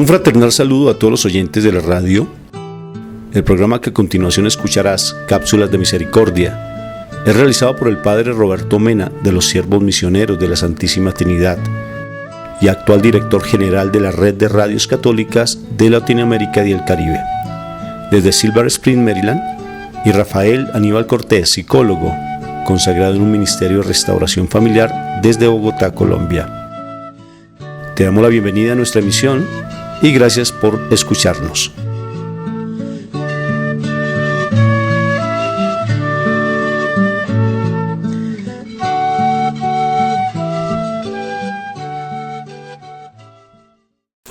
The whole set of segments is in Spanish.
fraternal saludo a todos los oyentes de la radio. El programa que a continuación escucharás, Cápsulas de Misericordia, es realizado por el Padre Roberto Mena, de los Siervos Misioneros de la Santísima Trinidad y actual director general de la Red de Radios Católicas de Latinoamérica y el Caribe. Desde Silver Spring, Maryland, y Rafael Aníbal Cortés, psicólogo, consagrado en un ministerio de restauración familiar desde Bogotá, Colombia. Te damos la bienvenida a nuestra emisión y gracias por escucharnos.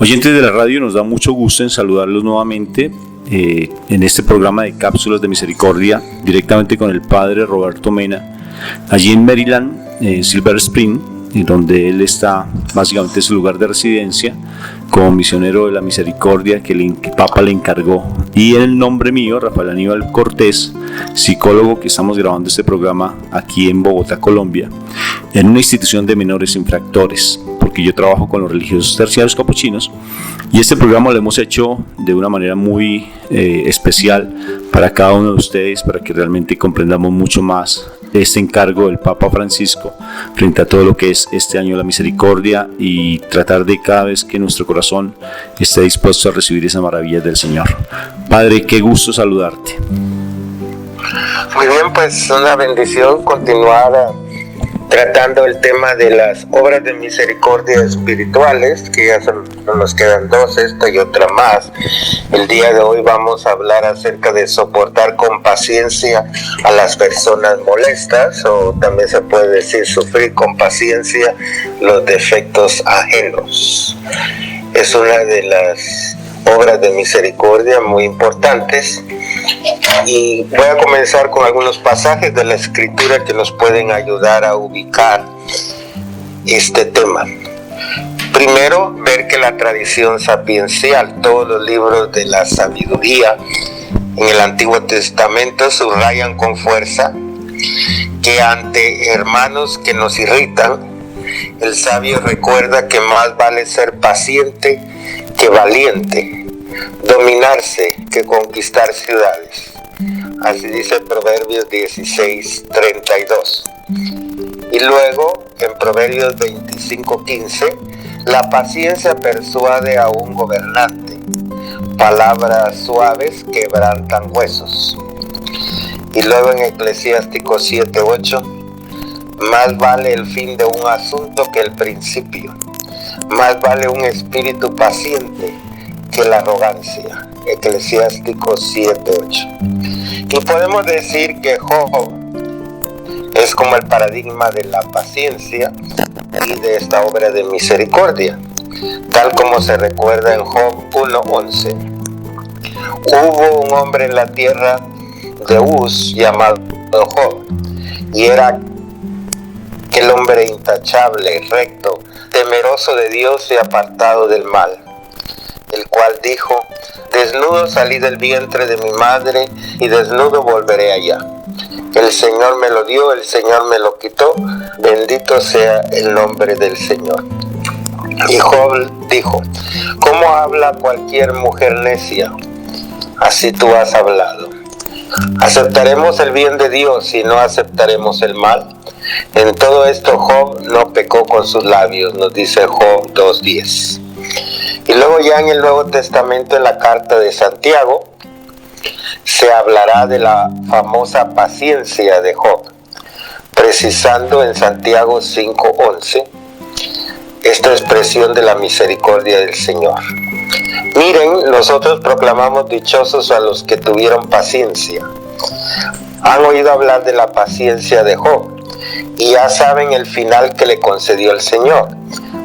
Oyentes de la radio, nos da mucho gusto en saludarlos nuevamente en este programa de Cápsulas de Misericordia, directamente con el Padre Roberto Mena, allí en Maryland, en Silver Spring, donde él está, básicamente es su lugar de residencia, como misionero de la misericordia que el Papa le encargó. Y en el nombre mío, Rafael Aníbal Cortés, psicólogo, que estamos grabando este programa aquí en Bogotá, Colombia, en una institución de menores infractores, porque yo trabajo con los religiosos terciarios capuchinos, y este programa lo hemos hecho de una manera muy especial para cada uno de ustedes, para que realmente comprendamos mucho más este encargo del Papa Francisco frente a todo lo que es este año de la misericordia, y tratar de cada vez que nuestro corazón esté dispuesto a recibir esa maravilla del Señor. Padre, qué gusto saludarte. Muy bien, pues una bendición continuar tratando el tema de las obras de misericordia espirituales, que ya nos quedan dos, esta y otra más. El día de hoy vamos a hablar acerca de soportar con paciencia a las personas molestas, o también se puede decir sufrir con paciencia los defectos ajenos. Es una de las obras de misericordia muy importantes, y voy a comenzar con algunos pasajes de la Escritura que nos pueden ayudar a ubicar este tema. Primero, ver que la tradición sapiencial, todos los libros de la sabiduría en el Antiguo Testamento subrayan con fuerza que ante hermanos que nos irritan, el sabio recuerda que más vale ser paciente que valiente, dominarse que conquistar ciudades. Así dice Proverbios 16:32. Y luego, en Proverbios 25:15, la paciencia persuade a un gobernante. Palabras suaves quebrantan huesos. Y luego en Eclesiástico 7:8, más vale el fin de un asunto que el principio. Más vale un espíritu paciente que la arrogancia. Eclesiástico 7:8. Y podemos decir que Job es como el paradigma de la paciencia y de esta obra de misericordia, tal como se recuerda en Job 1:11. Hubo un hombre en la tierra de Uz llamado Job, y era aquel hombre intachable, recto, temeroso de Dios y apartado del mal, el cual dijo: desnudo salí del vientre de mi madre y desnudo volveré allá. El Señor me lo dio, el Señor me lo quitó, bendito sea el nombre del Señor. Y Job dijo: ¿cómo habla cualquier mujer necia? Así tú has hablado. ¿Aceptaremos el bien de Dios y no aceptaremos el mal? En todo esto Job no pecó con sus labios, nos dice Job 2:10. Y luego ya en el Nuevo Testamento, en la carta de Santiago, se hablará de la famosa paciencia de Job, precisando en Santiago 5:11 esta expresión de la misericordia del Señor. Miren, nosotros proclamamos dichosos a los que tuvieron paciencia. Han oído hablar de la paciencia de Job y ya saben el final que le concedió el Señor,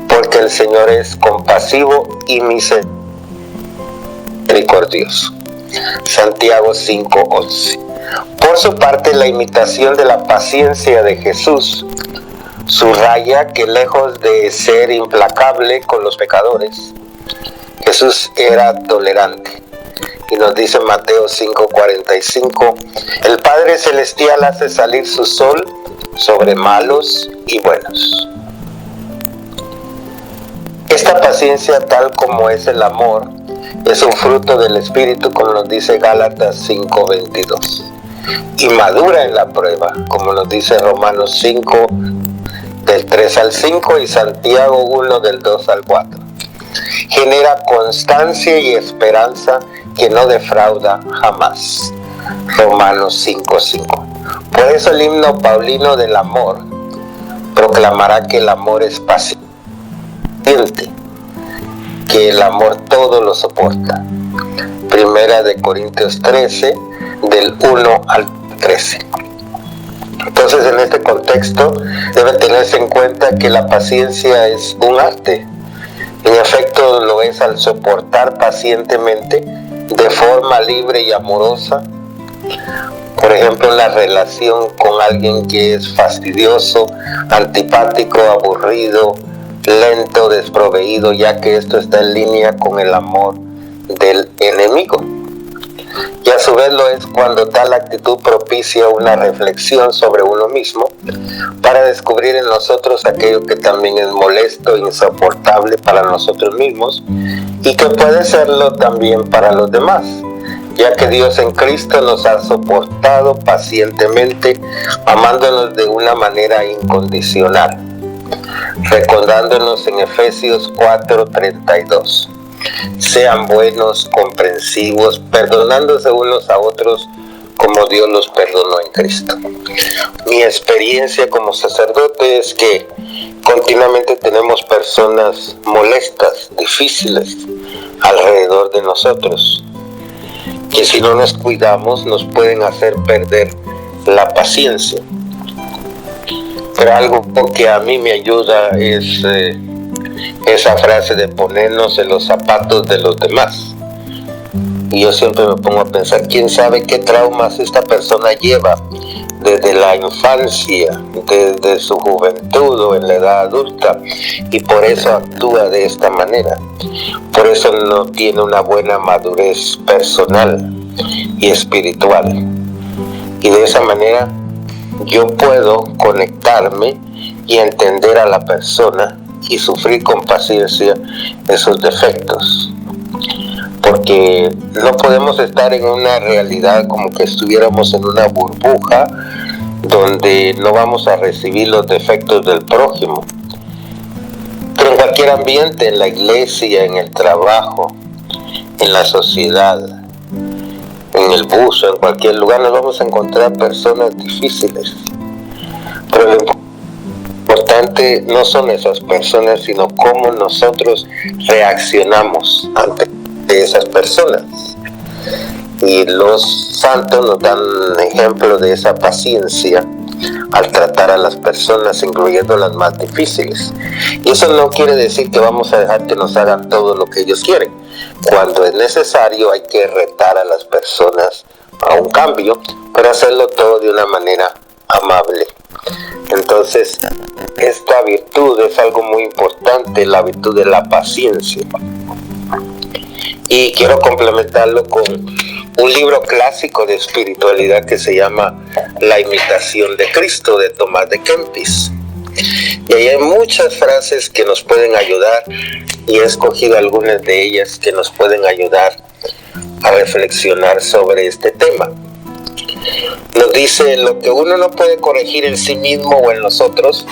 porque el Señor es compasivo y misericordioso. Santiago 5:11. Por su parte, la imitación de la paciencia de Jesús subraya que lejos de ser implacable con los pecadores, Jesús era tolerante. Y nos dice Mateo 5:45, el Padre Celestial hace salir su sol sobre malos y buenos. Esta paciencia, tal como es el amor, es un fruto del Espíritu, como nos dice Gálatas 5:22, y madura en la prueba, como nos dice Romanos 5 del 3 al 5 y Santiago 1 del 2 al 4. Genera constancia y esperanza que no defrauda jamás. Romanos 5:5. Por eso el himno paulino del amor proclamará que el amor es paciente, que el amor todo lo soporta. Primera de Corintios 13, del 1 al 13. Entonces, en este contexto debe tenerse en cuenta que la paciencia es un arte. En efecto, lo es al soportar pacientemente de forma libre y amorosa. Por ejemplo, en la relación con alguien que es fastidioso, antipático, aburrido, lento, desproveído, ya que esto está en línea con el amor del enemigo. Y a su vez lo es cuando tal actitud propicia una reflexión sobre uno mismo para descubrir en nosotros aquello que también es molesto e insoportable para nosotros mismos y que puede serlo también para los demás, ya que Dios en Cristo nos ha soportado pacientemente, amándonos de una manera incondicional, recordándonos en Efesios 4:32. Sean buenos, comprensivos, perdonándose unos a otros como Dios los perdonó en Cristo. Mi experiencia como sacerdote es que continuamente tenemos personas molestas, difíciles alrededor de nosotros, que si no nos cuidamos nos pueden hacer perder la paciencia. Pero algo que a mí me ayuda es esa frase de ponernos en los zapatos de los demás. Y yo siempre me pongo a pensar, ¿quién sabe qué traumas esta persona lleva desde la infancia, desde su juventud o en la edad adulta? Y por eso actúa de esta manera. Por eso no tiene una buena madurez personal y espiritual. Y de esa manera yo puedo conectarme y entender a la persona y sufrir con paciencia esos defectos, porque no podemos estar en una realidad como que estuviéramos en una burbuja donde no vamos a recibir los defectos del prójimo. Pero en cualquier ambiente, en la iglesia, en el trabajo, en la sociedad, en el bus, en cualquier lugar, nos vamos a encontrar personas difíciles. Pero lo importante no son esas personas, sino cómo nosotros reaccionamos ante esas personas. Y los santos nos dan ejemplo de esa paciencia al tratar a las personas, incluyendo las más difíciles. Y eso no quiere decir que vamos a dejar que nos hagan todo lo que ellos quieren. Cuando es necesario hay que retar a las personas a un cambio, pero hacerlo todo de una manera amable. Entonces, esta virtud es algo muy importante, la virtud de la paciencia. Y quiero complementarlo con un libro clásico de espiritualidad que se llama La imitación de Cristo, de Tomás de Kempis. Y ahí hay muchas frases que nos pueden ayudar, y he escogido algunas de ellas que nos pueden ayudar a reflexionar sobre este tema. Nos dice: lo que uno no puede corregir en sí mismo o en los otros,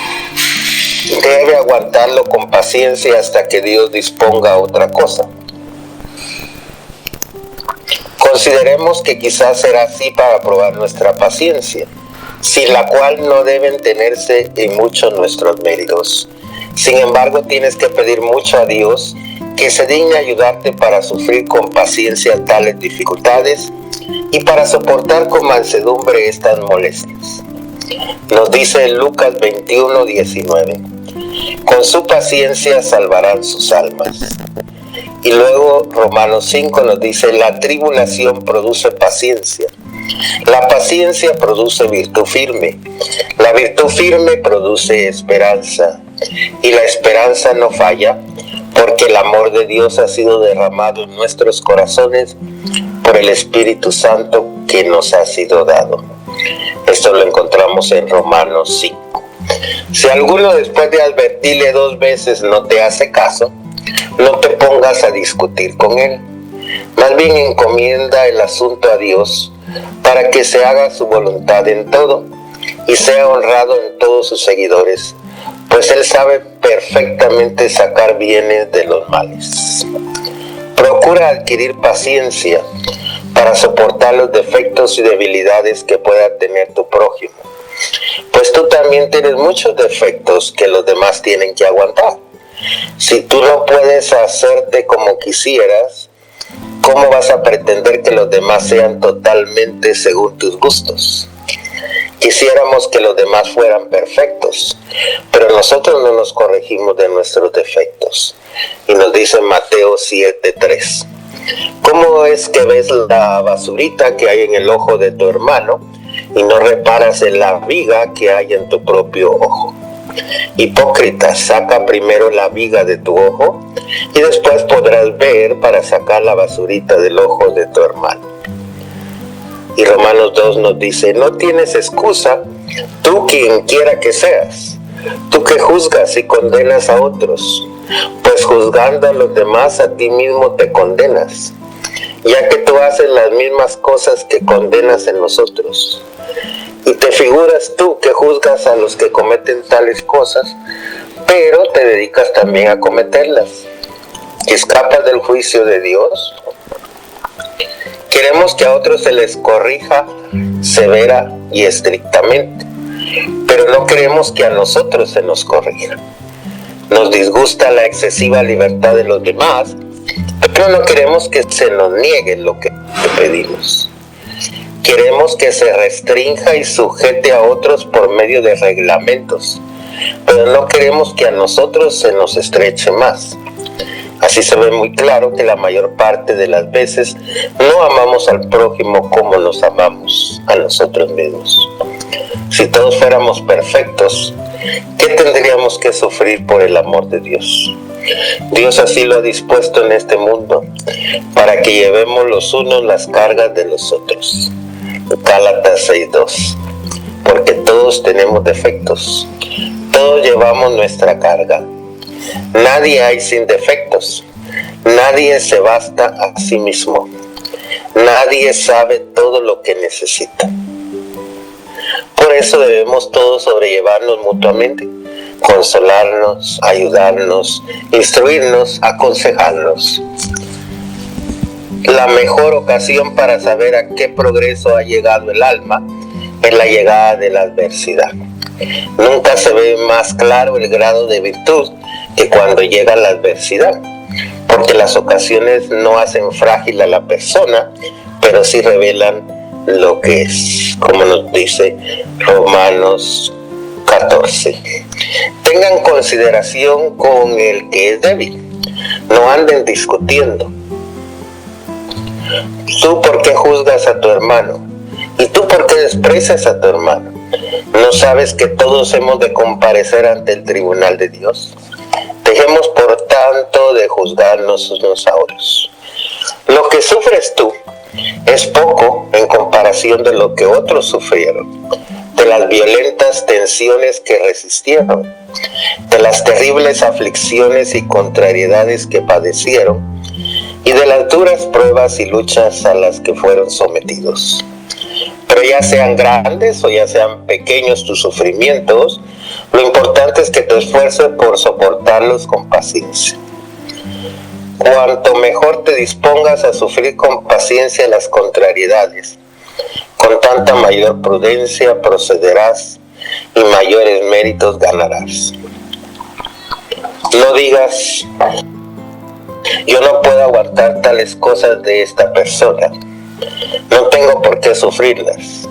debe aguantarlo con paciencia hasta que Dios disponga otra cosa. Consideremos que quizás será así para probar nuestra paciencia, sin la cual no deben tenerse en mucho nuestros méritos. Sin embargo, tienes que pedir mucho a Dios que se digne ayudarte para sufrir con paciencia tales dificultades y para soportar con mansedumbre estas molestias. Nos dice en Lucas 21:19: con su paciencia salvarán sus almas. Y luego Romanos 5 nos dice: la tribulación produce paciencia, la paciencia produce virtud firme, la virtud firme produce esperanza, y la esperanza no falla, porque el amor de Dios ha sido derramado en nuestros corazones por el Espíritu Santo que nos ha sido dado. Esto lo encontramos en Romanos 5. Si alguno, después de advertirle 2 veces, no te hace caso, no te pongas a discutir con él. Más bien encomienda el asunto a Dios para que se haga su voluntad en todo y sea honrado en todos sus seguidores, pues él sabe perfectamente sacar bienes de los males. Procura adquirir paciencia para soportar los defectos y debilidades que pueda tener tu prójimo, pues tú también tienes muchos defectos que los demás tienen que aguantar. Si tú no puedes hacerte como quisieras, ¿cómo vas a pretender que los demás sean totalmente según tus gustos? Quisiéramos que los demás fueran perfectos, pero nosotros no nos corregimos de nuestros defectos. Y nos dice Mateo 7:3. ¿Cómo es que ves la basurita que hay en el ojo de tu hermano y no reparas en la viga que hay en tu propio ojo? Hipócrita, saca primero la viga de tu ojo y después podrás ver para sacar la basurita del ojo de tu hermano. Y Romanos 2 nos dice, no tienes excusa, tú quien quiera que seas, tú que juzgas y condenas a otros, pues juzgando a los demás a ti mismo te condenas, ya que tú haces las mismas cosas que condenas en nosotros. Y te figuras tú que juzgas a los que cometen tales cosas, pero te dedicas también a cometerlas. ¿Escapas del juicio de Dios? Queremos que a otros se les corrija severa y estrictamente, pero no queremos que a nosotros se nos corrija. Nos disgusta la excesiva libertad de los demás, pero no queremos que se nos niegue lo que pedimos. Queremos que se restrinja y sujete a otros por medio de reglamentos, pero no queremos que a nosotros se nos estreche más. Así se ve muy claro que la mayor parte de las veces no amamos al prójimo como nos amamos a nosotros mismos. Si todos fuéramos perfectos, ¿qué tendríamos que sufrir por el amor de Dios? Dios así lo ha dispuesto en este mundo, para que llevemos los unos las cargas de los otros. Gálatas 6:2. Porque todos tenemos defectos, todos llevamos nuestra carga. Nadie hay sin defectos, nadie se basta a sí mismo, nadie sabe todo lo que necesita. Por eso debemos todos sobrellevarnos mutuamente, consolarnos, ayudarnos, instruirnos, aconsejarnos. La mejor ocasión para saber a qué progreso ha llegado el alma es la llegada de la adversidad. Nunca se ve más claro el grado de virtud que cuando llega la adversidad, porque las ocasiones no hacen frágil a la persona, pero sí revelan lo que es, como nos dice Romanos 14. Tengan consideración con el que es débil, no anden discutiendo. ¿Tú por qué juzgas a tu hermano? ¿Y tú por qué desprecias a tu hermano? ¿No sabes que todos hemos de comparecer ante el tribunal de Dios? Dejemos por tanto de juzgarnos unos a otros. Lo que sufres tú es poco en comparación de lo que otros sufrieron, de las violentas tensiones que resistieron, de las terribles aflicciones y contrariedades que padecieron, y de las duras pruebas y luchas a las que fueron sometidos. Pero ya sean grandes o ya sean pequeños tus sufrimientos, lo importante es que te esfuerces por soportarlos con paciencia. Cuanto mejor te dispongas a sufrir con paciencia las contrariedades, con tanta mayor prudencia procederás y mayores méritos ganarás. No digas, yo no puedo aguantar tales cosas de esta persona, no tengo por qué sufrirlas,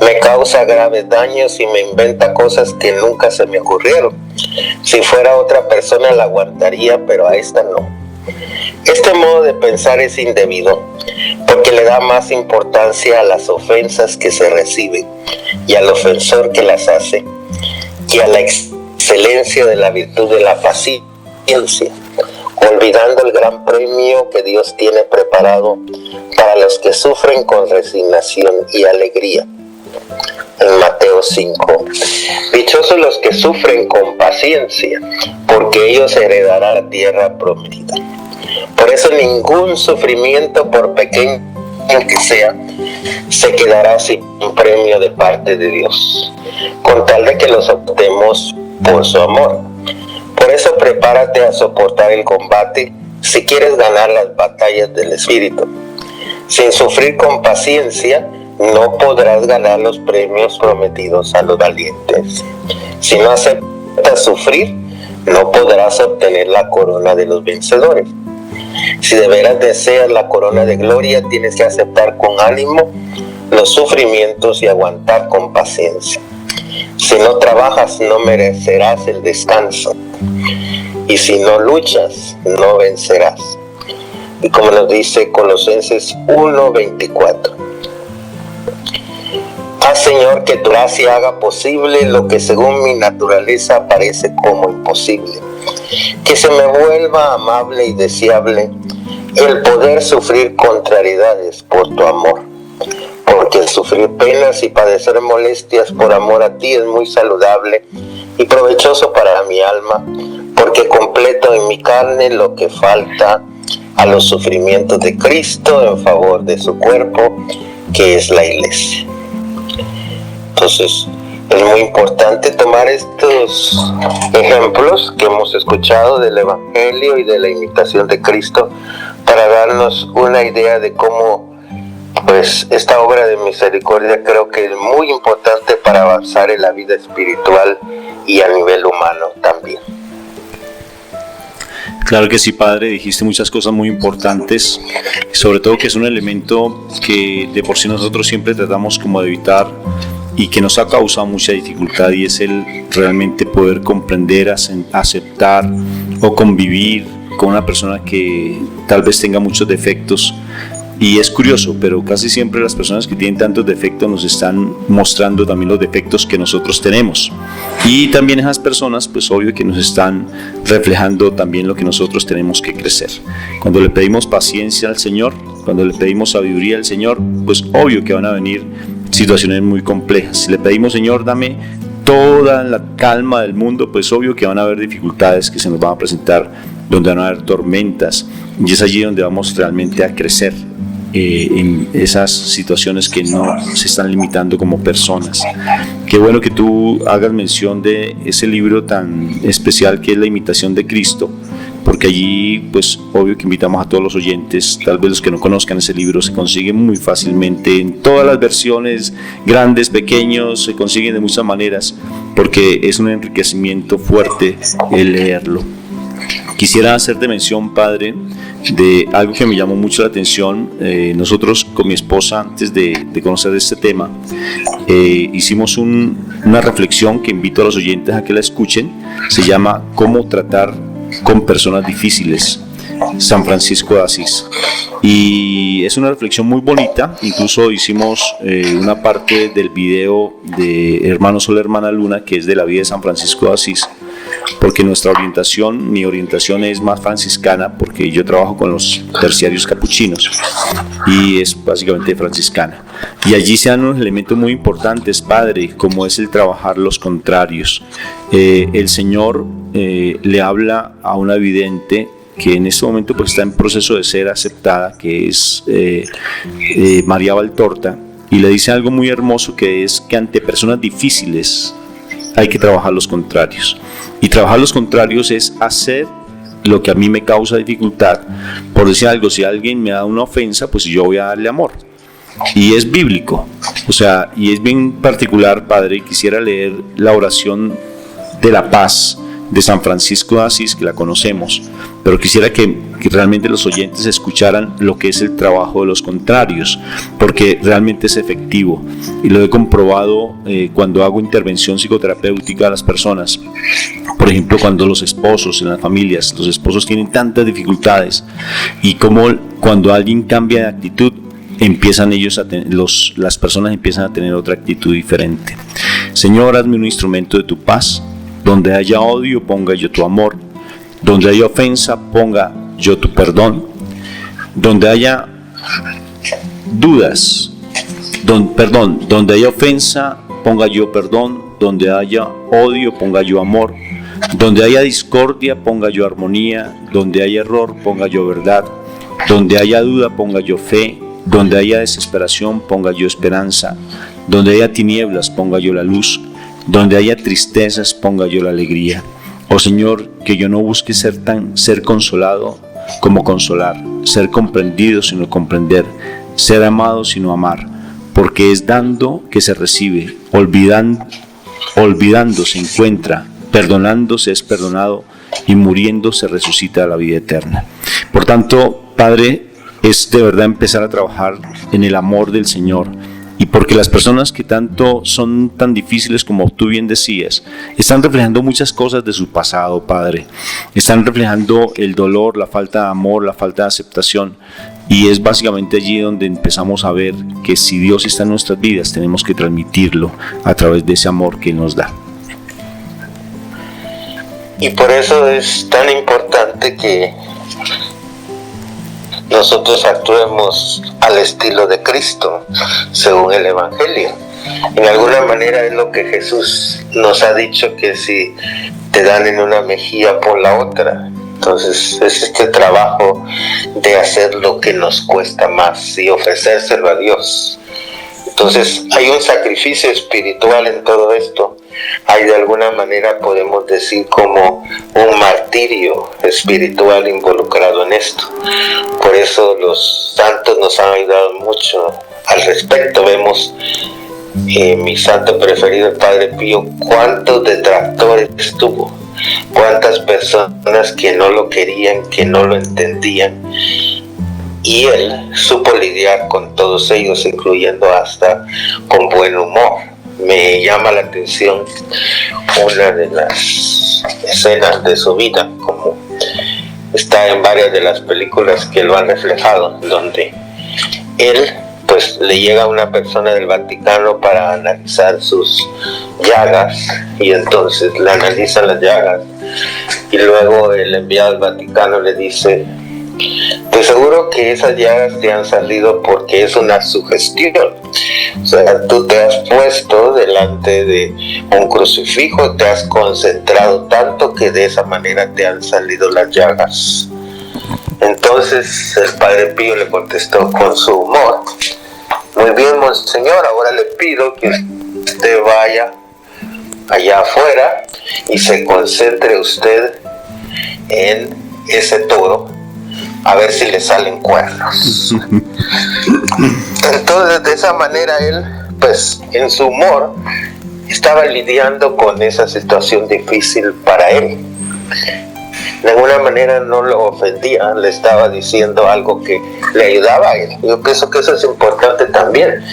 me causa graves daños y me inventa cosas que nunca se me ocurrieron. Si fuera otra persona la aguantaría, pero a esta no. Este modo de pensar es indebido, porque le da más importancia a las ofensas que se reciben y al ofensor que las hace, que a la excelencia de la virtud de la paciencia, olvidando el gran premio que Dios tiene preparado para los que sufren con resignación y alegría. En Mateo 5, dichosos los que sufren con paciencia, porque porque ellos heredarán la tierra prometida. Por eso ningún sufrimiento, por pequeño que sea, se quedará sin un premio de parte de Dios, con tal de que los optemos por su amor. Por eso prepárate a soportar el combate si quieres ganar las batallas del Espíritu. Sin sufrir con paciencia, no podrás ganar los premios prometidos a los valientes. Si no aceptas sufrir, no podrás obtener la corona de los vencedores. Si de veras deseas la corona de gloria, tienes que aceptar con ánimo los sufrimientos y aguantar con paciencia. Si no trabajas, no merecerás el descanso. Y si no luchas, no vencerás. Y como nos dice Colosenses 1:24. Haz, Señor, que tu gracia haga posible lo que según mi naturaleza parece como imposible. Que se me vuelva amable y deseable el poder sufrir contrariedades por tu amor. Porque sufrir penas y padecer molestias por amor a ti es muy saludable y provechoso para mi alma, porque completo en mi carne lo que falta a los sufrimientos de Cristo en favor de su cuerpo, que es la iglesia. Entonces, es muy importante tomar estos ejemplos que hemos escuchado del Evangelio y de la imitación de Cristo para darnos una idea de cómo, pues, esta obra de misericordia creo que es muy importante para avanzar en la vida espiritual y a nivel humano también. Claro que sí, Padre, dijiste muchas cosas muy importantes, sobre todo que es un elemento que de por sí nosotros siempre tratamos como de evitar y que nos ha causado mucha dificultad, y es el realmente poder comprender, aceptar o convivir con una persona que tal vez tenga muchos defectos. Y es curioso, pero casi siempre las personas que tienen tantos defectos nos están mostrando también los defectos que nosotros tenemos. Y también esas personas, pues obvio que nos están reflejando también lo que nosotros tenemos que crecer. Cuando le pedimos paciencia al Señor, cuando le pedimos sabiduría al Señor, pues obvio que van a venir situaciones muy complejas. Si le pedimos, Señor, dame toda la calma del mundo, pues obvio que van a haber dificultades que se nos van a presentar, donde van a haber tormentas, y es allí donde vamos realmente a crecer en esas situaciones que no se están limitando como personas. Qué bueno que tú hagas mención de ese libro tan especial que es La imitación de Cristo, porque allí pues obvio que invitamos a todos los oyentes, tal vez los que no conozcan ese libro, se consigue muy fácilmente en todas las versiones, grandes, pequeños, se consiguen de muchas maneras, porque es un enriquecimiento fuerte el leerlo. Quisiera hacerte mención, Padre, de algo que me llamó mucho la atención. Nosotros con mi esposa, antes de conocer este tema, hicimos una reflexión que invito a los oyentes a que la escuchen. Se llama ¿Cómo tratar con personas difíciles? San Francisco de Asís. Y es una reflexión muy bonita. Incluso hicimos una parte del video de Hermano Sol, Hermana Luna, que es de la vida de San Francisco de Asís, porque mi orientación es más franciscana, porque yo trabajo con los terciarios capuchinos y es básicamente franciscana. Y allí se dan unos elementos muy importantes, Padre, como es el trabajar los contrarios. El Señor le habla a una vidente que en este momento pues está en proceso de ser aceptada, que es María Valtorta, y le dice algo muy hermoso, que es que ante personas difíciles hay que trabajar los contrarios. Y trabajar los contrarios es hacer lo que a mí me causa dificultad. Por decir algo, si alguien me da una ofensa, pues yo voy a darle amor. Y es bíblico. O sea, y es bien particular, Padre. Quisiera leer la oración de la paz de San Francisco de Asís, que la conocemos, pero quisiera que realmente los oyentes escucharan lo que es el trabajo de los contrarios, porque realmente es efectivo, y lo he comprobado cuando hago intervención psicoterapéutica a las personas. Por ejemplo, cuando los esposos, en las familias, los esposos tienen tantas dificultades, y como cuando alguien cambia de actitud, empiezan ellos las personas empiezan a tener otra actitud diferente. Señor, hazme un instrumento de tu paz. Donde haya odio, ponga yo tu amor. Donde haya ofensa, ponga yo tu perdón. Donde haya dudas, donde haya ofensa, ponga yo perdón. Donde haya odio, ponga yo amor. Donde haya discordia, ponga yo armonía. Donde haya error, ponga yo verdad. Donde haya duda, ponga yo fe. Donde haya desesperación, ponga yo esperanza. Donde haya tinieblas, ponga yo la luz. Donde haya tristezas, ponga yo la alegría. Oh Señor, que yo no busque ser consolado como consolar, ser comprendido sino comprender, ser amado sino amar, porque es dando que se recibe, olvidando se encuentra, perdonando se es perdonado y muriendo se resucita a la vida eterna. Por tanto, Padre, es de verdad empezar a trabajar en el amor del Señor. Y porque las personas que tanto son tan difíciles, como tú bien decías, están reflejando muchas cosas de su pasado, Padre. Están reflejando el dolor, la falta de amor, la falta de aceptación. Y es básicamente allí donde empezamos a ver que si Dios está en nuestras vidas, tenemos que transmitirlo a través de ese amor que Él nos da. Y por eso es tan importante que nosotros actuemos al estilo de Cristo, según el Evangelio. En alguna manera es lo que Jesús nos ha dicho, que si te dan en una mejilla, pon la otra. Entonces es este trabajo de hacer lo que nos cuesta más y ofrecérselo a Dios. Entonces hay un sacrificio espiritual en todo esto. Hay, de alguna manera podemos decir, como un martirio espiritual involucrado en esto. Por eso los santos nos han ayudado mucho al respecto. Vemos mi santo preferido, el Padre Pío, cuántos detractores tuvo, cuántas personas que no lo querían, que no lo entendían, y él supo lidiar con todos ellos, incluyendo hasta con buen humor. Me llama la atención una de las escenas de su vida, como está en varias de las películas que lo han reflejado, donde él pues le llega a una persona del Vaticano para analizar sus llagas, y entonces le analizan las llagas, y luego el enviado del Vaticano le dice: te seguro que esas llagas te han salido porque es una sugestión. O sea, tú te has puesto delante de un crucifijo, te has concentrado tanto que de esa manera te han salido las llagas. Entonces el Padre Pío le contestó con su humor: muy bien, monseñor, ahora le pido que usted vaya allá afuera y se concentre usted en ese toro, a ver si le salen cuernos. Entonces, de esa manera él, pues en su humor, estaba lidiando con esa situación difícil para él. De alguna manera no lo ofendía, le estaba diciendo algo que le ayudaba a él. Yo pienso que eso es importante también,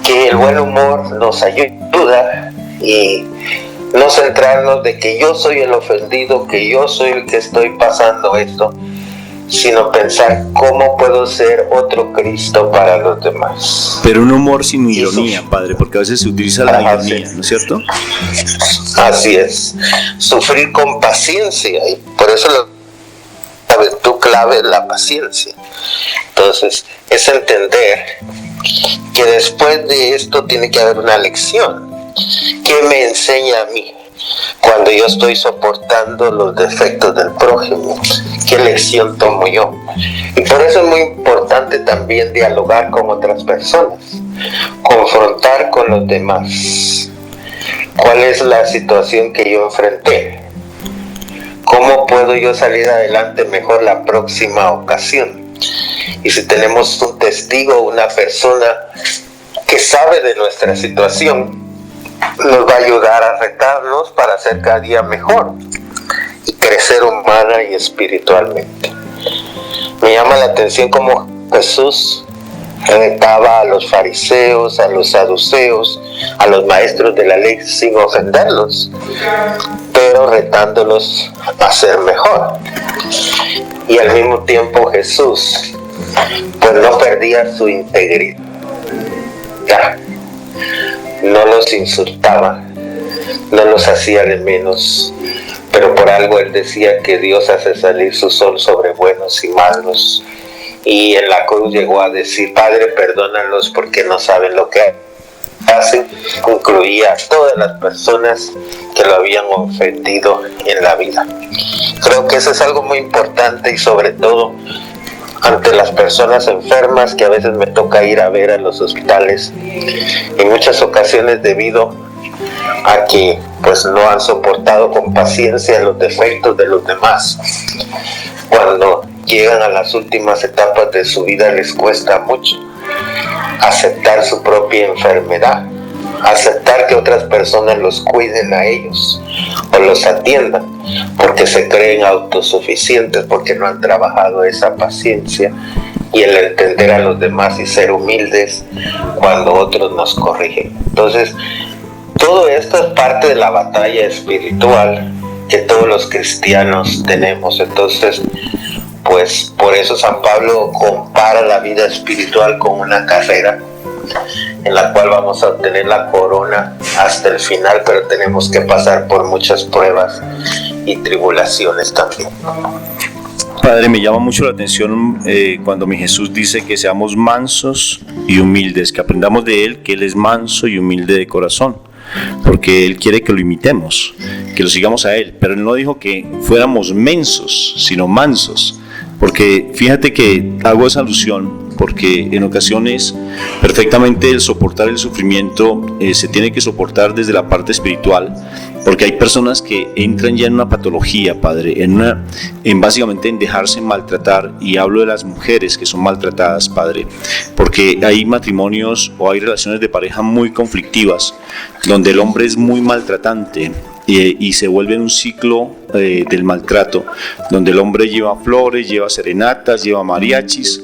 que el buen humor nos ayuda, y no centrarnos de que yo soy el ofendido, que yo soy el que estoy pasando esto, sino pensar cómo puedo ser otro Cristo para los demás. Pero un humor sin ironía, Padre, porque a veces se utiliza la ironía, ¿no es cierto? Así es. Sufrir con paciencia, y por eso la virtud clave es la paciencia. Entonces, es entender que después de esto tiene que haber una lección. ¿Qué me enseña a mí cuando yo estoy soportando los defectos del prójimo? ¿Qué lección tomo yo? Y por eso es muy importante también dialogar con otras personas, confrontar con los demás. ¿Cuál es la situación que yo enfrenté? ¿Cómo puedo yo salir adelante mejor la próxima ocasión? Y si tenemos un testigo, una persona que sabe de nuestra situación, nos va a ayudar a retarnos para ser cada día mejor y crecer humana y espiritualmente. Me llama la atención cómo Jesús retaba a los fariseos, a los saduceos, a los maestros de la ley sin ofenderlos, pero retándolos a ser mejor. Y al mismo tiempo Jesús pues no perdía su integridad. No los insultaba, no los hacía de menos, pero por algo él decía que Dios hace salir su sol sobre buenos y malos. Y en la cruz llegó a decir: Padre, perdónalos porque no saben lo que hacen. Incluía a todas las personas que lo habían ofendido en la vida. Creo que eso es algo muy importante, y sobre todo ante las personas enfermas que a veces me toca ir a ver a los hospitales, en muchas ocasiones debido a que pues no han soportado con paciencia los defectos de los demás. Cuando llegan a las últimas etapas de su vida les cuesta mucho aceptar su propia enfermedad, aceptar que otras personas los cuiden a ellos o los atiendan, porque se creen autosuficientes, porque no han trabajado esa paciencia y el entender a los demás y ser humildes cuando otros nos corrigen. Entonces, todo esto es parte de la batalla espiritual que todos los cristianos tenemos. Entonces, pues por eso San Pablo compara la vida espiritual con una carrera en la cual vamos a obtener la corona hasta el final, pero tenemos que pasar por muchas pruebas y tribulaciones también. Padre, me llama mucho la atención cuando mi Jesús dice que seamos mansos y humildes, que aprendamos de Él, que Él es manso y humilde de corazón, porque Él quiere que lo imitemos, que lo sigamos a Él, pero Él no dijo que fuéramos mensos, sino mansos, porque fíjate que hago esa alusión, porque en ocasiones perfectamente el soportar el sufrimiento se tiene que soportar desde la parte espiritual, porque hay personas que entran ya en una patología, Padre, en básicamente en dejarse maltratar, y hablo de las mujeres que son maltratadas, Padre, porque hay matrimonios o hay relaciones de pareja muy conflictivas, donde el hombre es muy maltratante, y se vuelve en un ciclo del maltrato, donde el hombre lleva flores, lleva serenatas, lleva mariachis,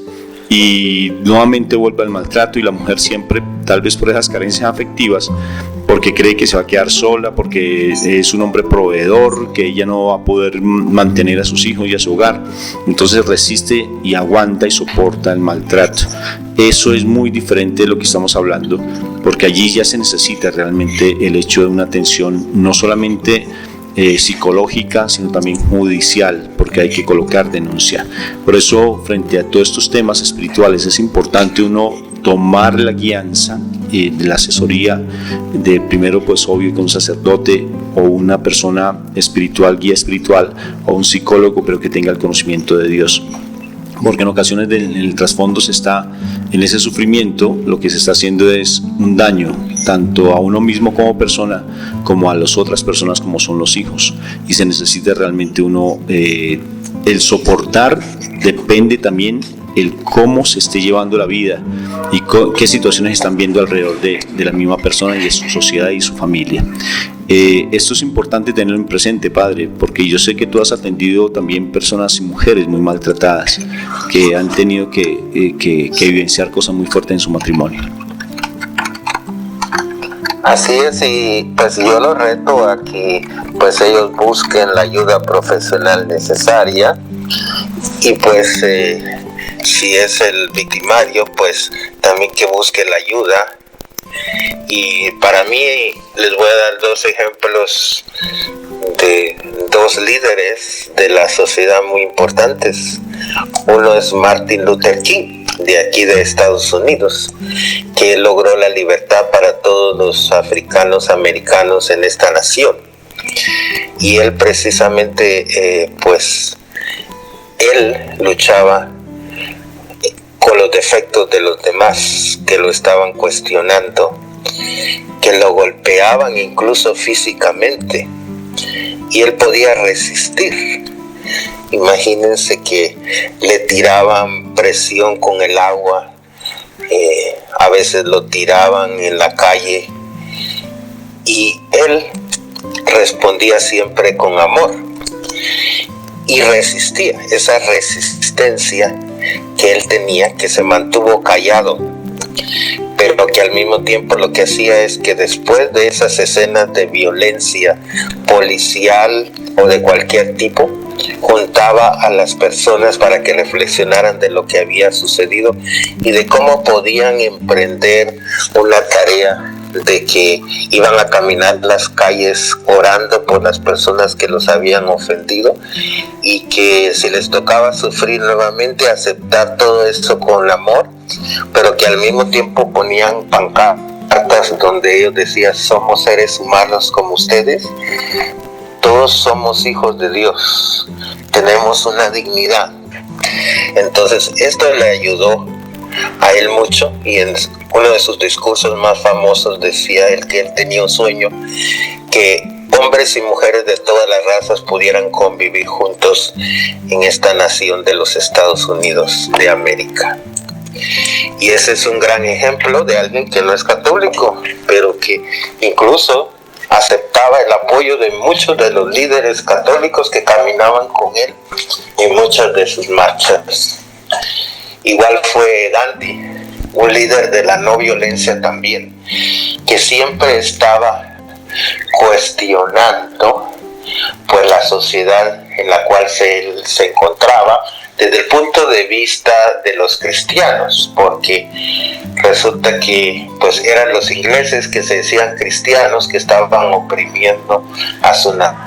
y nuevamente vuelve al maltrato, y la mujer siempre, tal vez por esas carencias afectivas, porque cree que se va a quedar sola, porque es un hombre proveedor, que ella no va a poder mantener a sus hijos y a su hogar, entonces resiste y aguanta y soporta el maltrato. Eso es muy diferente de lo que estamos hablando, porque allí ya se necesita realmente el hecho de una atención no solamente psicológica, sino también judicial, porque hay que colocar denuncia. Por eso, frente a todos estos temas espirituales, es importante uno tomar la guianza de la asesoría de, primero, pues obvio, que un sacerdote o una persona espiritual, guía espiritual, o un psicólogo, pero que tenga el conocimiento de Dios, porque en ocasiones en el trasfondo se está, en ese sufrimiento, lo que se está haciendo es un daño tanto a uno mismo como persona, como a las otras personas como son los hijos, y se necesita realmente uno el soportar. Depende también el cómo se esté llevando la vida y qué situaciones están viendo alrededor de la misma persona y de su sociedad y su familia. Esto es importante tenerlo en presente, Padre, porque yo sé que tú has atendido también personas y mujeres muy maltratadas que han tenido que vivenciar cosas muy fuertes en su matrimonio. Así es, y pues yo los reto a que pues ellos busquen la ayuda profesional necesaria, y pues si es el victimario, pues también que busque la ayuda. Y para mí les voy a dar dos ejemplos de dos líderes de la sociedad muy importantes. Uno es Martin Luther King, de aquí de Estados Unidos, que logró la libertad para todos los africanos americanos en esta nación. Y él precisamente, pues, él luchaba con los defectos de los demás que lo estaban cuestionando, que lo golpeaban incluso físicamente, y él podía resistir. Imagínense que le tiraban presión con el agua, a veces lo tiraban en la calle, y él respondía siempre con amor y resistía. Esa resistencia que él tenía, que se mantuvo callado, pero que al mismo tiempo lo que hacía es que después de esas escenas de violencia policial o de cualquier tipo, juntaba a las personas para que reflexionaran de lo que había sucedido y de cómo podían emprender una tarea de que iban a caminar las calles orando por las personas que los habían ofendido, y que si les tocaba sufrir nuevamente, aceptar todo esto con amor, pero que al mismo tiempo ponían pancartas cartas donde ellos decían: somos seres humanos como ustedes, todos somos hijos de Dios, tenemos una dignidad. Entonces esto le ayudó a él mucho, y en uno de sus discursos más famosos decía él que él tenía un sueño, que hombres y mujeres de todas las razas pudieran convivir juntos en esta nación de los Estados Unidos de América. Y ese es un gran ejemplo de alguien que no es católico, pero que incluso aceptaba el apoyo de muchos de los líderes católicos que caminaban con él en muchas de sus marchas. Igual fue Gandhi, un líder de la no violencia también, que siempre estaba cuestionando pues la sociedad en la cual él se encontraba desde el punto de vista de los cristianos, porque resulta que pues eran los ingleses que se decían cristianos que estaban oprimiendo a su nación.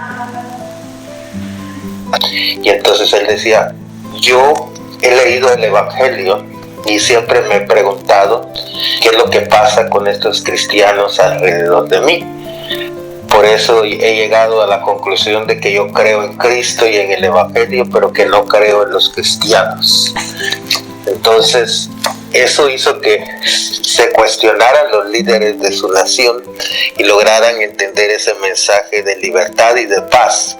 Y entonces él decía: yo he leído el Evangelio y siempre me he preguntado qué es lo que pasa con estos cristianos alrededor de mí. Por eso he llegado a la conclusión de que yo creo en Cristo y en el Evangelio, pero que no creo en los cristianos. Entonces, eso hizo que se cuestionaran los líderes de su nación y lograran entender ese mensaje de libertad y de paz,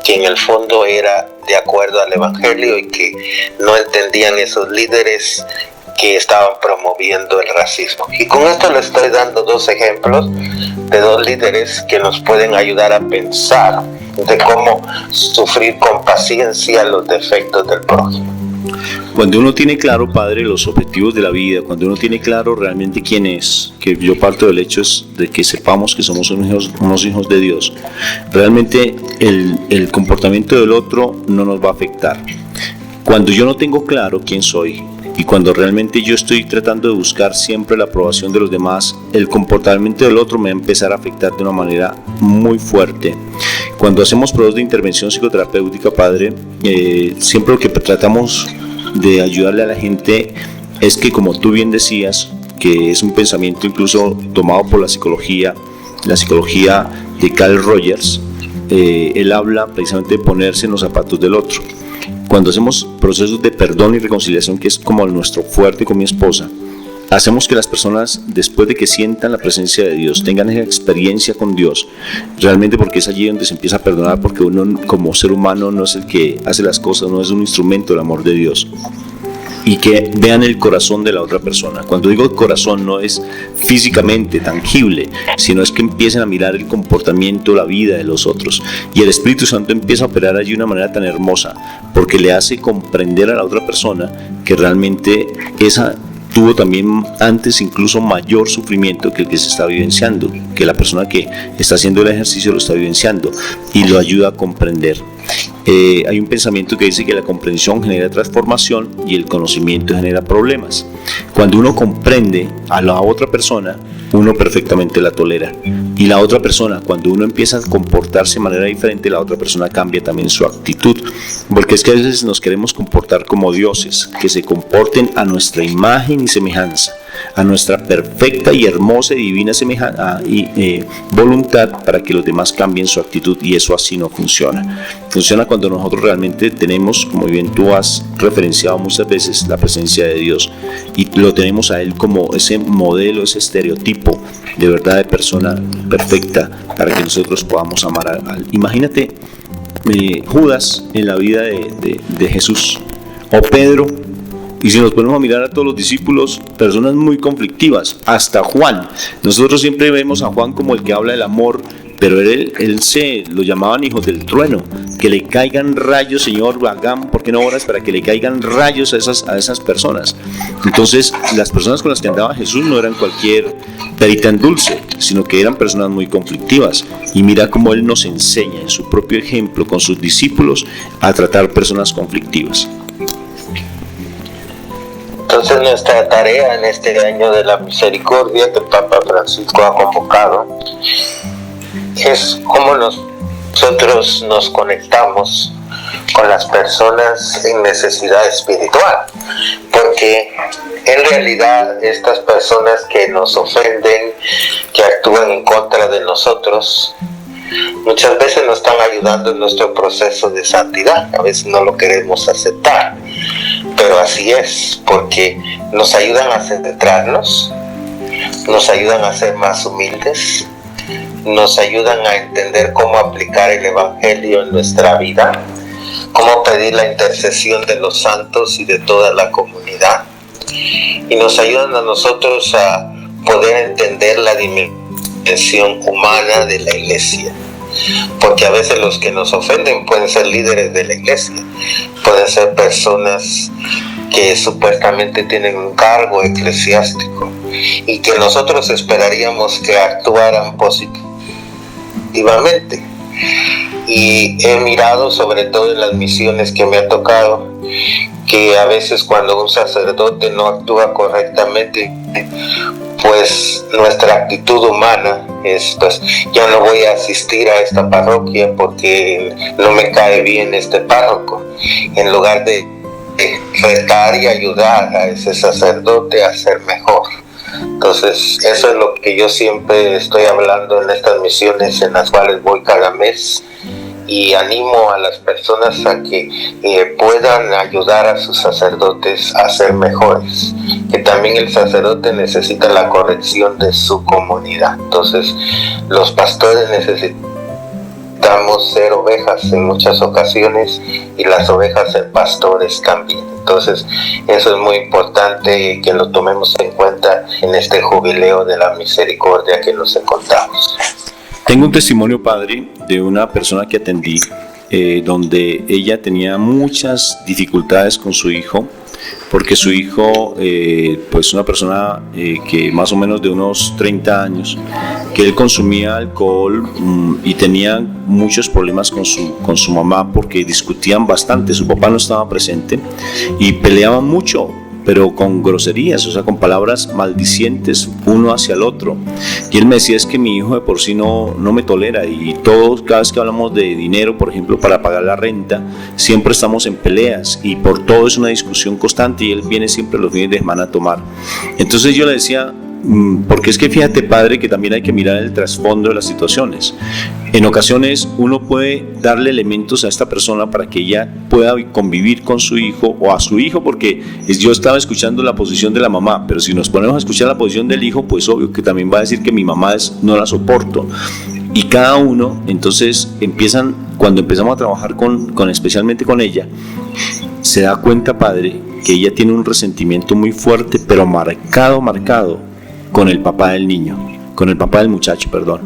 que en el fondo era de acuerdo al Evangelio, y que no entendían esos líderes que estaban promoviendo el racismo. Y con esto les estoy dando dos ejemplos de dos líderes que nos pueden ayudar a pensar de cómo sufrir con paciencia los defectos del prójimo. Cuando uno tiene claro, padre, los objetivos de la vida, cuando uno tiene claro realmente quién es, que yo parto del hecho es de que sepamos que somos unos hijos de Dios, realmente el comportamiento del otro no nos va a afectar. Cuando yo no tengo claro quién soy, y cuando realmente yo estoy tratando de buscar siempre la aprobación de los demás, el comportamiento del otro me va a empezar a afectar de una manera muy fuerte. Cuando hacemos procesos de intervención psicoterapéutica, padre, siempre lo que tratamos de ayudarle a la gente es que, como tú bien decías, que es un pensamiento incluso tomado por la psicología de Carl Rogers, él habla precisamente de ponerse en los zapatos del otro. Cuando hacemos procesos de perdón y reconciliación, que es como nuestro fuerte con mi esposa, hacemos que las personas, después de que sientan la presencia de Dios, tengan esa experiencia con Dios, realmente, porque es allí donde se empieza a perdonar, porque uno como ser humano no es el que hace las cosas, no es un instrumento del amor de Dios. Y que vean el corazón de la otra persona. Cuando digo corazón, no es físicamente tangible, sino es que empiecen a mirar el comportamiento, la vida de los otros. Y el Espíritu Santo empieza a operar allí de una manera tan hermosa, porque le hace comprender a la otra persona que realmente esa tuvo también antes incluso mayor sufrimiento que el que se está vivenciando, que la persona que está haciendo el ejercicio lo está vivenciando, y lo ayuda a comprender. Hay un pensamiento que dice que la comprensión genera transformación y el conocimiento genera problemas. Cuando uno comprende a la otra persona, uno perfectamente la tolera, y la otra persona, cuando uno empieza a comportarse de manera diferente, la otra persona cambia también su actitud, porque es que a veces nos queremos comportar como dioses, que se comporten a nuestra imagen y semejanza, a nuestra perfecta y hermosa y divina voluntad, para que los demás cambien su actitud, y eso así no funciona. Funciona cuando nosotros realmente tenemos, como bien tú has referenciado muchas veces, la presencia de Dios, y lo tenemos a Él como ese modelo, ese estereotipo de verdad de persona perfecta, para que nosotros podamos amar a Él. Imagínate Judas en la vida de Jesús, o Pedro. Y si nos ponemos a mirar a todos los discípulos, personas muy conflictivas, hasta Juan. Nosotros siempre vemos a Juan como el que habla del amor, pero él se lo llamaban hijos del trueno. Que le caigan rayos, Señor, hagan, ¿por qué no oras para que le caigan rayos a esas personas? Entonces, las personas con las que andaba Jesús no eran cualquier perita en dulce, sino que eran personas muy conflictivas. Y mira cómo Él nos enseña en su propio ejemplo con sus discípulos a tratar personas conflictivas. Entonces, nuestra tarea en este año de la misericordia que el Papa Francisco ha convocado es cómo nosotros nos conectamos con las personas en necesidad espiritual, porque en realidad estas personas que nos ofenden, que actúan en contra de nosotros, muchas veces nos están ayudando en nuestro proceso de santidad. A veces no lo queremos aceptar, pero así es, porque nos ayudan a centrarnos, nos ayudan a ser más humildes, nos ayudan a entender cómo aplicar el Evangelio en nuestra vida, cómo pedir la intercesión de los santos y de toda la comunidad, y nos ayudan a nosotros a poder entender la dimensión humana de la iglesia, porque a veces los que nos ofenden pueden ser líderes de la iglesia, pueden ser personas que supuestamente tienen un cargo eclesiástico y que nosotros esperaríamos que actuaran positivamente. Y he mirado, sobre todo en las misiones que me ha tocado, que a veces cuando un sacerdote no actúa correctamente, pues nuestra actitud humana es, pues, ya no voy a asistir a esta parroquia porque no me cae bien este párroco, en lugar de retar y ayudar a ese sacerdote a ser mejor. Entonces eso es lo que yo siempre estoy hablando en estas misiones en las cuales voy cada mes, y animo a las personas a que puedan ayudar a sus sacerdotes a ser mejores, que también el sacerdote necesita la corrección de su comunidad. Entonces los pastores necesitamos ser ovejas en muchas ocasiones, y las ovejas ser pastores también. Entonces eso es muy importante que lo tomemos en cuenta en este jubileo de la misericordia que nos encontramos. Tengo un testimonio, padre, de una persona que atendí, donde ella tenía muchas dificultades con su hijo, porque su hijo, pues una persona que más o menos de unos 30 años, que él consumía alcohol y tenía muchos problemas con su mamá, porque discutían bastante, su papá no estaba presente y peleaban mucho, pero con groserías, o sea, con palabras maldicientes uno hacia el otro. Y él me decía, es que mi hijo de por sí no me tolera, y todos, cada vez que hablamos de dinero, por ejemplo, para pagar la renta, siempre estamos en peleas, y por todo es una discusión constante, y él viene siempre los fines de semana a tomar. Entonces yo le decía, porque es que fíjate, padre, que también hay que mirar el trasfondo de las situaciones. En ocasiones uno puede darle elementos a esta persona para que ella pueda convivir con su hijo o a su hijo, porque yo estaba escuchando la posición de la mamá, pero si nos ponemos a escuchar la posición del hijo, pues obvio que también va a decir que mi mamá no la soporto. Y cada uno, entonces cuando empezamos a trabajar especialmente con ella, se da cuenta, padre, que ella tiene un resentimiento muy fuerte, pero marcado con el papá del niño, con el papá del muchacho, perdón.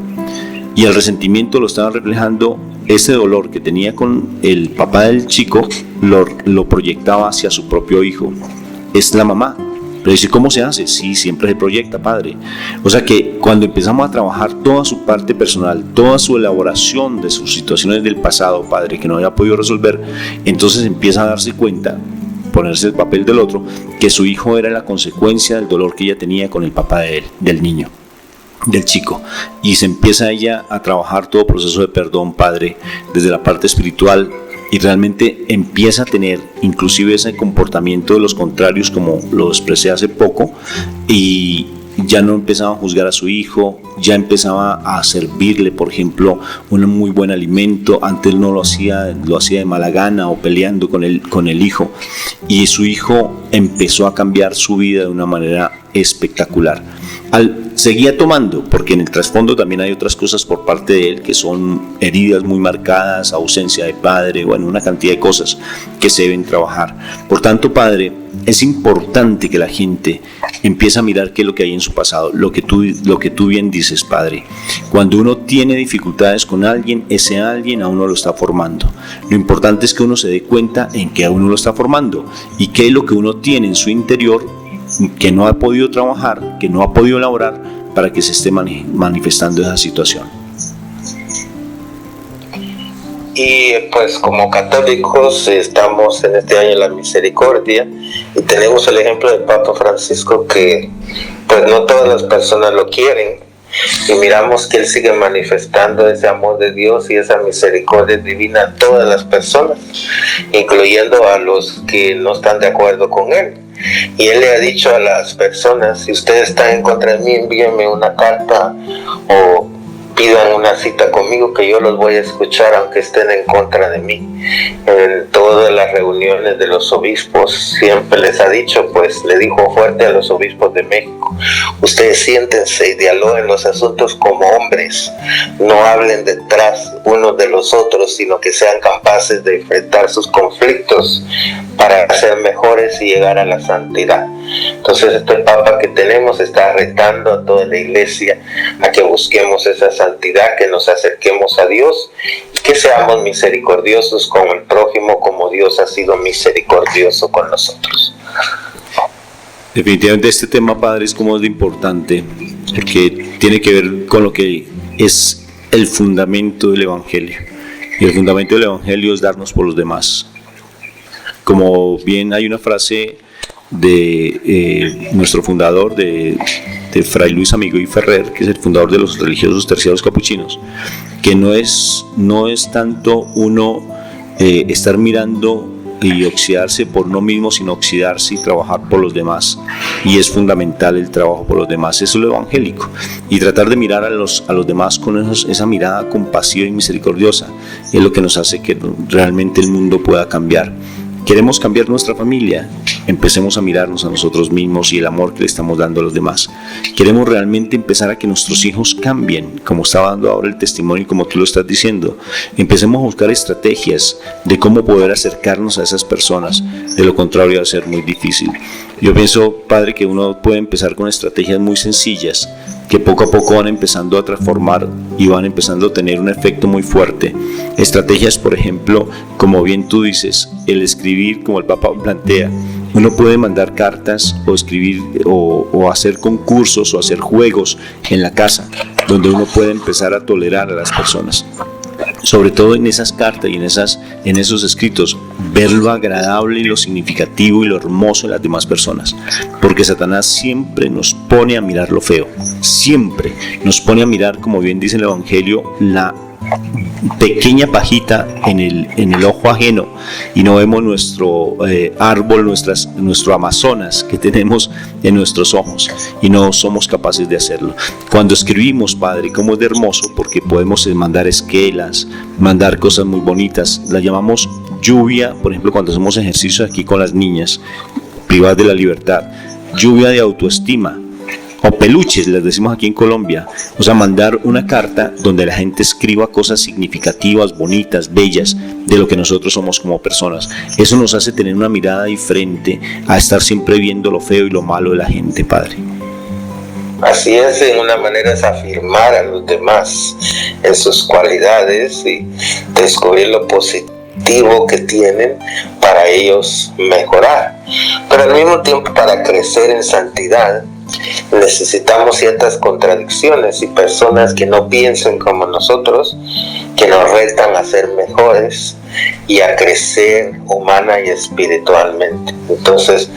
Y el resentimiento lo estaba reflejando, ese dolor que tenía con el papá del chico, lo proyectaba hacia su propio hijo. Es la mamá. Pero dice, ¿cómo se hace? Sí, siempre se proyecta, padre. O sea que cuando empezamos a trabajar toda su parte personal, toda su elaboración de sus situaciones del pasado, padre, que no había podido resolver, entonces empieza a darse cuenta, ponerse el papel del otro, que su hijo era la consecuencia del dolor que ella tenía con el papá del niño, del chico, y se empieza ella a trabajar todo proceso de perdón, padre, desde la parte espiritual, y realmente empieza a tener inclusive ese comportamiento de los contrarios, como lo expresé hace poco, y ya no empezaba a juzgar a su hijo, ya empezaba a servirle, por ejemplo, un muy buen alimento. Antes no lo hacía de mala gana o peleando con el hijo, y su hijo empezó a cambiar su vida de una manera espectacular. Seguía tomando, porque en el trasfondo también hay otras cosas por parte de él, que son heridas muy marcadas, ausencia de padre, bueno, una cantidad de cosas que se deben trabajar. Por tanto, padre, es importante que la gente empiece a mirar qué es lo que hay en su pasado, lo que tú bien dices, padre. Cuando uno tiene dificultades con alguien, ese alguien a uno lo está formando. Lo importante es que uno se dé cuenta en qué a uno lo está formando y qué es lo que uno tiene en su interior que no ha podido trabajar, que no ha podido elaborar, para que se esté manifestando esa situación. Y pues como católicos estamos en este año en la misericordia, y tenemos el ejemplo del Papa Francisco, que pues no todas las personas lo quieren, y miramos que él sigue manifestando ese amor de Dios y esa misericordia divina a todas las personas, incluyendo a los que no están de acuerdo con él. y él le ha dicho a las personas: si ustedes están en contra de mí, envíenme una carta o pidan una cita conmigo, que yo los voy a escuchar aunque estén en contra de mí. En todas las reuniones de los obispos siempre les ha dicho, pues le dijo fuerte a los obispos de México: ustedes siéntense y dialoguen los asuntos como hombres, no hablen detrás unos de los otros, sino que sean capaces de enfrentar sus conflictos para ser mejores y llegar a la santidad. Entonces este Papa que tenemos está retando a toda la Iglesia a que busquemos esa santidad, que nos acerquemos a Dios y que seamos misericordiosos con el prójimo como Dios ha sido misericordioso con nosotros. Definitivamente este tema, padre, es como de importante, porque tiene que ver con lo que es el fundamento del Evangelio. Y el fundamento del Evangelio es darnos por los demás. Como bien hay una frase de nuestro fundador, de Fray Luis Amigó y Ferrer, que es el fundador de los religiosos terciarios capuchinos, que no es tanto uno estar mirando y oxidarse por uno mismo, sino oxidarse y trabajar por los demás. Y es fundamental el trabajo por los demás, eso es lo evangélico, y tratar de mirar a los demás con esa mirada compasiva y misericordiosa es lo que nos hace que realmente el mundo pueda cambiar. Queremos cambiar nuestra familia, empecemos a mirarnos a nosotros mismos y el amor que le estamos dando a los demás. Queremos realmente empezar a que nuestros hijos cambien, como estaba dando ahora el testimonio y como tú lo estás diciendo. Empecemos a buscar estrategias de cómo poder acercarnos a esas personas, de lo contrario va a ser muy difícil. Yo pienso, padre, que uno puede empezar con estrategias muy sencillas, que poco a poco van empezando a transformar y van empezando a tener un efecto muy fuerte. Estrategias, por ejemplo, como bien tú dices, el escribir, como el Papa plantea. Uno puede mandar cartas o escribir o hacer concursos o hacer juegos en la casa, donde uno puede empezar a tolerar a las personas. Sobre todo en esas cartas y en esos escritos, ver lo agradable y lo significativo y lo hermoso de las demás personas, porque Satanás siempre nos pone a mirar lo feo, siempre nos pone a mirar, como bien dice el Evangelio, la pequeña pajita en el ojo ajeno, y no vemos nuestro árbol, nuestro Amazonas que tenemos en nuestros ojos, y no somos capaces de hacerlo. Cuando escribimos, padre, como es de hermoso, porque podemos mandar esquelas, mandar cosas muy bonitas, las llamamos lluvia, por ejemplo, cuando hacemos ejercicios aquí con las niñas privadas de la libertad, lluvia de autoestima, o peluches, les decimos aquí en Colombia. O sea, mandar una carta donde la gente escriba cosas significativas, bonitas, bellas, de lo que nosotros somos como personas. Eso nos hace tener una mirada diferente a estar siempre viendo lo feo y lo malo de la gente, padre. Así es, en una manera es afirmar a los demás en sus cualidades y descubrir lo positivo que tienen para ellos mejorar. Pero al mismo tiempo, para crecer en santidad, necesitamos ciertas contradicciones y personas que no piensen como nosotros, que nos retan a ser mejores y a crecer humana y espiritualmente. Entonces,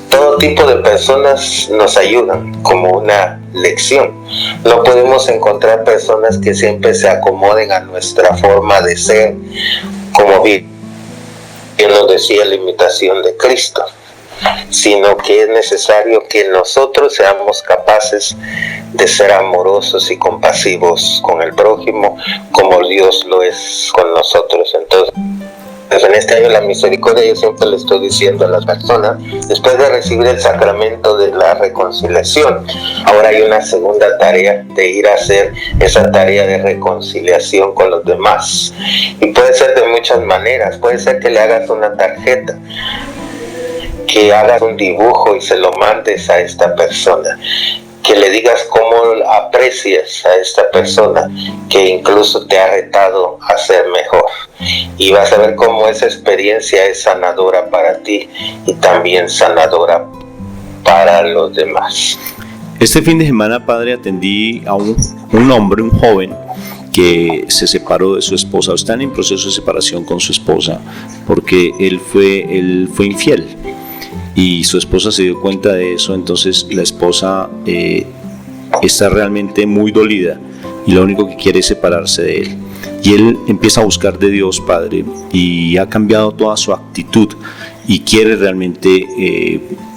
todo tipo de personas nos ayudan como una lección. No podemos encontrar personas que siempre se acomoden a nuestra forma de ser, como bien nos decía la imitación de Cristo, sino que es necesario que nosotros seamos capaces de ser amorosos y compasivos con el prójimo, como Dios lo es con nosotros. Entonces, en este año de la misericordia, yo siempre le estoy diciendo a las personas, después de recibir el sacramento de la reconciliación, ahora hay una segunda tarea de ir a hacer esa tarea de reconciliación con los demás. Y puede ser de muchas maneras. Puede ser que le hagas una tarjeta, que hagas un dibujo y se lo mandes a esta persona, que le digas cómo aprecias a esta persona, que incluso te ha retado a ser mejor, y vas a ver cómo esa experiencia es sanadora para ti y también sanadora para los demás. Este fin de semana, padre, atendí a un hombre, un joven, que se separó de su esposa, o están en proceso de separación con su esposa, porque él fue infiel. Y su esposa se dio cuenta de eso. Entonces la esposa está realmente muy dolida y lo único que quiere es separarse de él. Y él empieza a buscar de Dios, padre, y ha cambiado toda su actitud y quiere realmente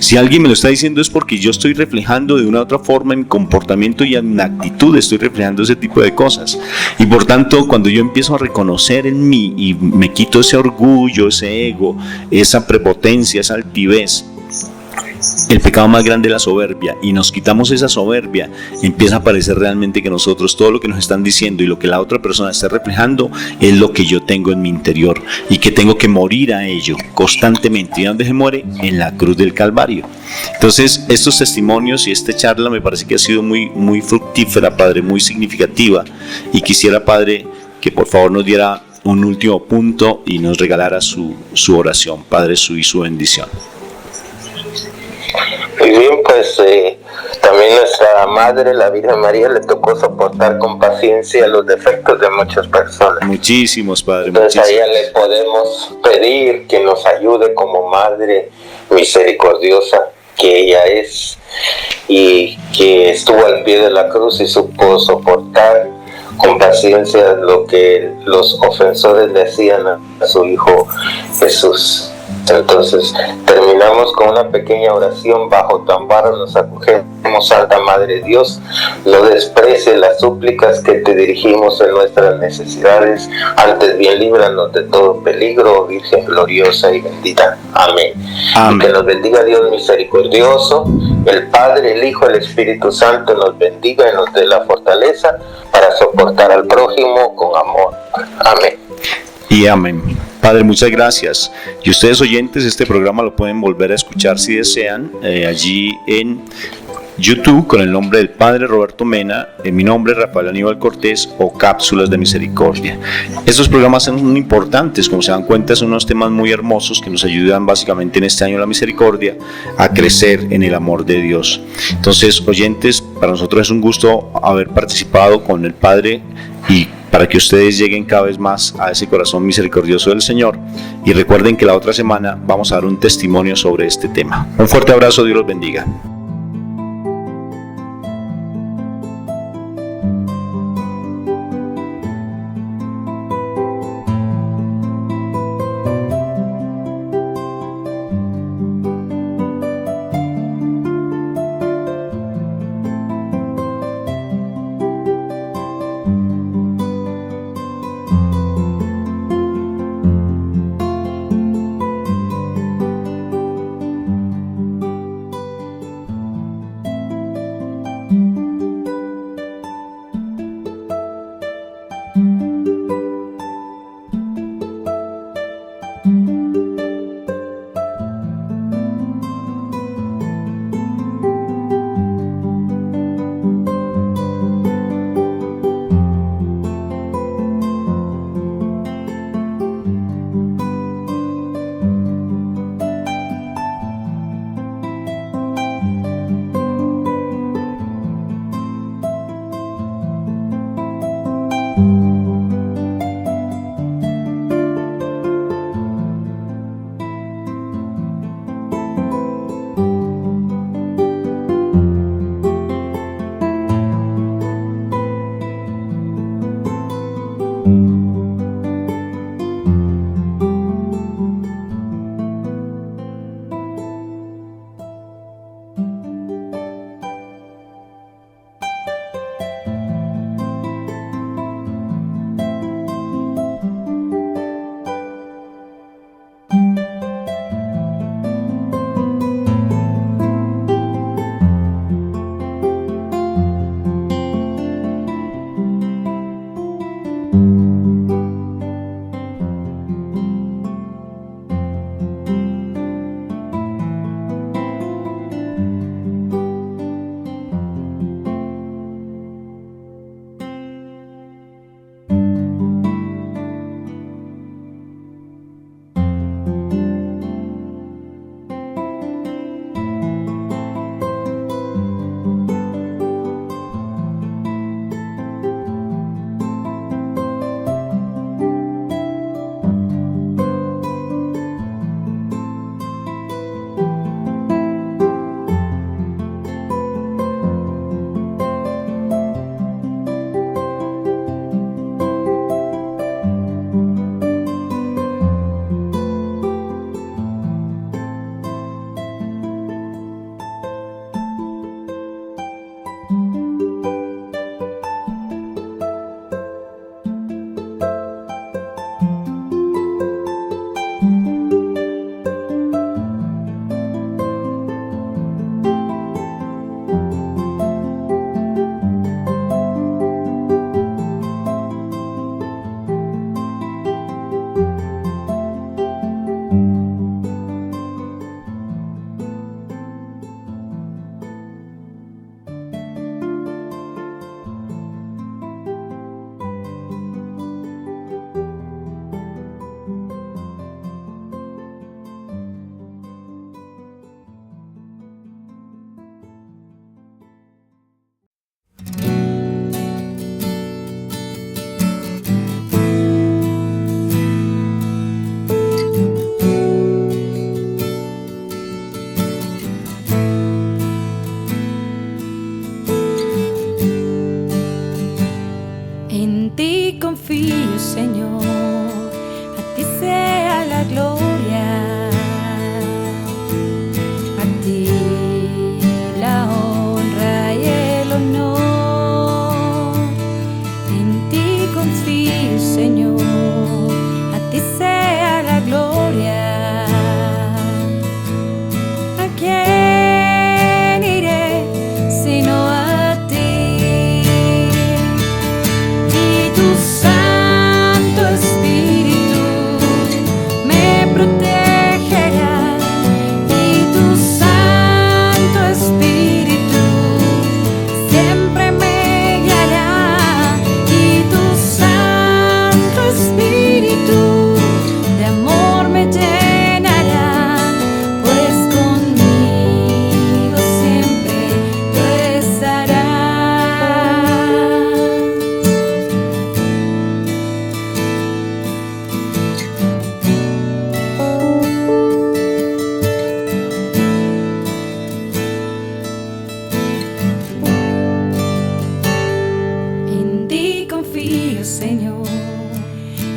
Si alguien me lo está diciendo es porque yo estoy reflejando de una u otra forma en mi comportamiento y en mi actitud, estoy reflejando ese tipo de cosas. Y por tanto, cuando yo empiezo a reconocer en mí y me quito ese orgullo, ese ego, esa prepotencia, esa altivez, el pecado más grande es la soberbia, y nos quitamos esa soberbia, empieza a parecer realmente que nosotros, todo lo que nos están diciendo y lo que la otra persona está reflejando es lo que yo tengo en mi interior y que tengo que morir a ello constantemente. ¿Y dónde se muere? En la cruz del Calvario. Entonces, estos testimonios y esta charla me parece que ha sido muy fructífera, Padre, muy significativa, y quisiera, Padre, que por favor nos diera un último punto y nos regalara su oración, Padre, y su bendición. Muy bien, pues también nuestra Madre, la Virgen María, le tocó soportar con paciencia los defectos de muchas personas. Muchísimos, Padre. Entonces muchísimos. a ella le podemos pedir que nos ayude como Madre misericordiosa que ella es, y que estuvo al pie de la cruz y supo soportar con paciencia lo que los ofensores le hacían a su Hijo Jesús. Entonces terminamos con una pequeña oración. Bajo tu amparo nos acogemos, Santa Madre de Dios, no desprecies las súplicas que te dirigimos en nuestras necesidades, antes bien líbranos de todo peligro, Virgen gloriosa y bendita. Amén. Amén. Y que nos bendiga Dios misericordioso, el Padre, el Hijo, el Espíritu Santo nos bendiga y nos dé la fortaleza para soportar al prójimo con amor. Amén. Y amén. Padre, muchas gracias. Y ustedes oyentes, este programa lo pueden volver a escuchar si desean, allí en YouTube con el nombre del Padre Roberto Mena, en mi nombre Rafael Aníbal Cortés, o Cápsulas de Misericordia. Estos programas son importantes, como se dan cuenta, son unos temas muy hermosos que nos ayudan básicamente en este año de la misericordia a crecer en el amor de Dios. Entonces, oyentes, para nosotros es un gusto haber participado con el Padre, y para que ustedes lleguen cada vez más a ese corazón misericordioso del Señor. Y recuerden que la otra semana vamos a dar un testimonio sobre este tema. Un fuerte abrazo, Dios los bendiga.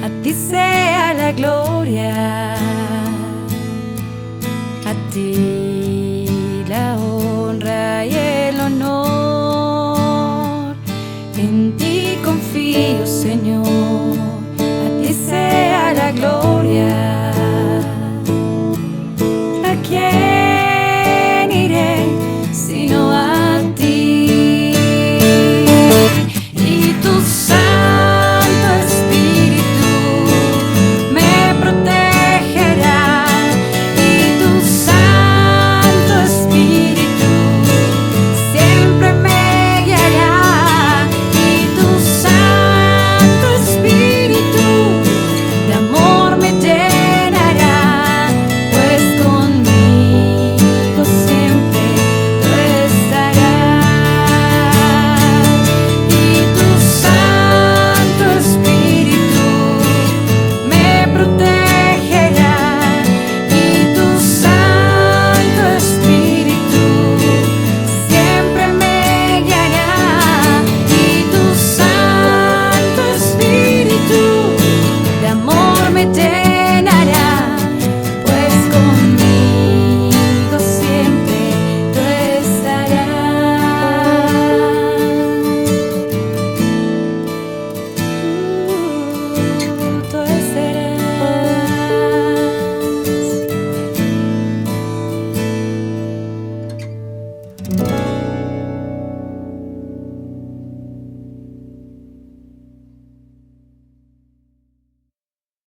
a ti sea la gloria, a ti la honra y el honor. En ti confío, Señor, a ti sea la gloria.